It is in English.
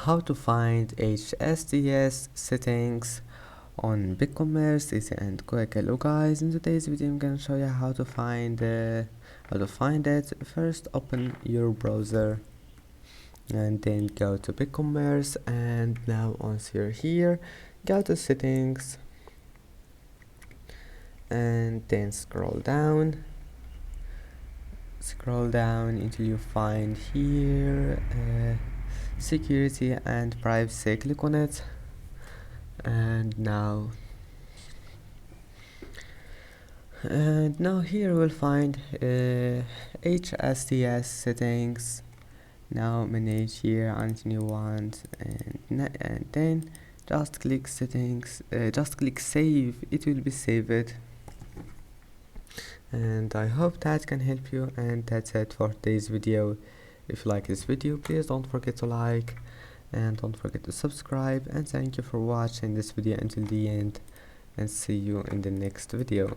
how to find HSTS settings on Bigcommerce. Easy and quick. Hello guys, in today's video I'm gonna show you how to find it. First, open your browser and then go to Bigcommerce, and now once you're here, go to settings and then scroll down until you find here security and privacy. Click on it, and now here we'll find HSTS settings. Now manage here until you want, and then just click settings, just click save. It will be saved, and I hope that can help you. And that's it for today's video. If you like this video, please don't forget to like and don't forget to subscribe, and thank you for watching this video until the end, and see you in the next video.